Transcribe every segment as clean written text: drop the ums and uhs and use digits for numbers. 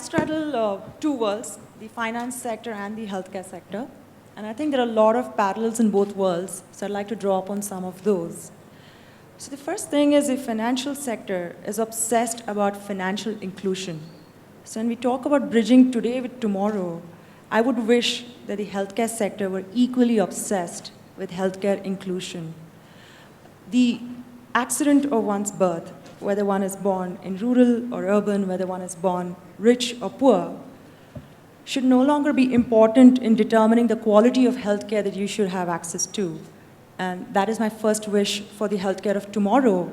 straddle two worlds, the finance sector and the healthcare sector. And I think there are a lot of parallels in both worlds, so I'd like to draw upon some of those. So the first thing is the financial sector is obsessed about financial inclusion. So when we talk about bridging today with tomorrow, I would wish that the healthcare sector were equally obsessed with healthcare inclusion. The accident of one's birth, whether one is born in rural or urban, whether one is born rich or poor, should no longer be important in determining the quality of healthcare that you should have access to. And that is my first wish for the healthcare of tomorrow,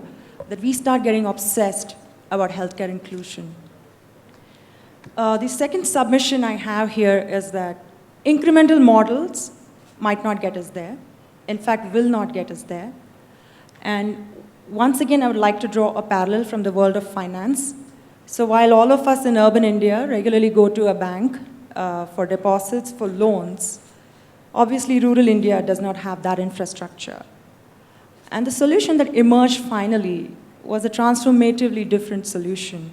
that we start getting obsessed about healthcare inclusion. The second submission I have here is that incremental models might not get us there, in fact, will not get us there. And once again, I would like to draw a parallel from the world of finance. So while all of us in urban India regularly go to a bank for deposits, for loans, obviously rural India does not have that infrastructure. And the solution that emerged finally was a transformatively different solution.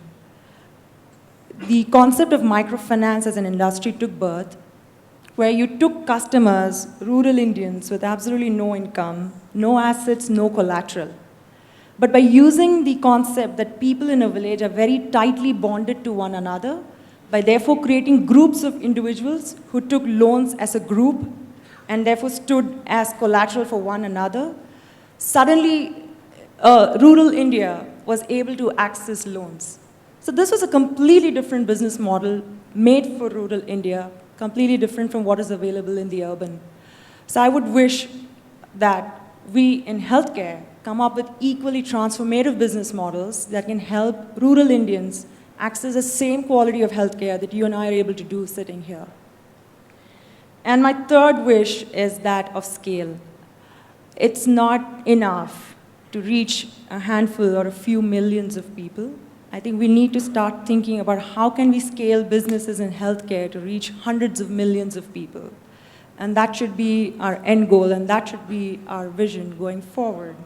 The concept of microfinance as an industry took birth, where you took customers, rural Indians with absolutely no income, no assets, no collateral. But by using the concept that people in a village are very tightly bonded to one another, by therefore creating groups of individuals who took loans as a group and therefore stood as collateral for one another, suddenly rural India was able to access loans. So this was a completely different business model made for rural India, completely different from what is available in the urban. So I would wish that we in healthcare come up with equally transformative business models that can help rural Indians access the same quality of healthcare that you and I are able to do sitting here. And my third wish is that of scale. It's not enough to reach a handful or a few millions of people. I think we need to start thinking about how can we scale businesses in healthcare to reach hundreds of millions of people. And that should be our end goal, and that should be our vision going forward.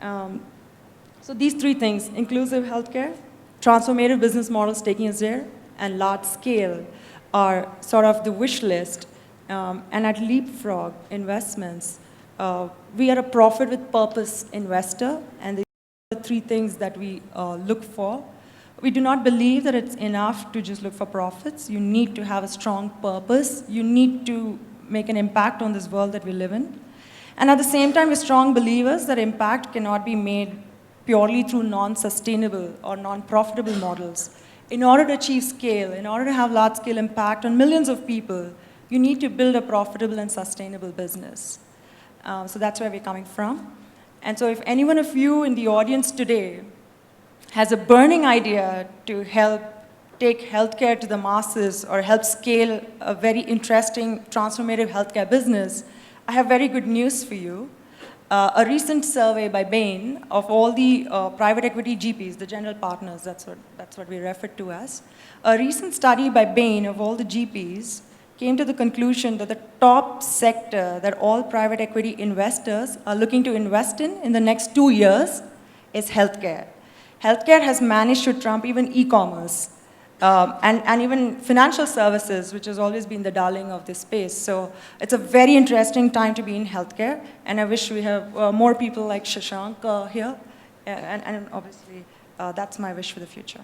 So these three things, inclusive healthcare, transformative business models taking us there, and large scale are sort of the wish list. And at Leapfrog Investments, we are a profit with purpose investor, and the three things that we look for. We do not believe that it's enough to just look for profits. You need to have a strong purpose. You need to make an impact on this world that we live in. And at the same time, we're strong believers that impact cannot be made purely through non-sustainable or non-profitable models. In order to achieve scale, in order to have large-scale impact on millions of people, you need to build a profitable and sustainable business. So that's where we're coming from. And so if any one of you in the audience today has a burning idea to help take healthcare to the masses or help scale a very interesting transformative healthcare business, I have very good news for you. A recent survey by Bain of all the private equity GPs, the general partners, that's what we refer to as. A recent study by Bain of all the GPs came to the conclusion that the top sector that all private equity investors are looking to invest in the next 2 years is healthcare. Healthcare has managed to trump even e-commerce and even financial services, which has always been the darling of this space. So it's a very interesting time to be in healthcare, and I wish we have more people like Shashank here, and obviously that's my wish for the future.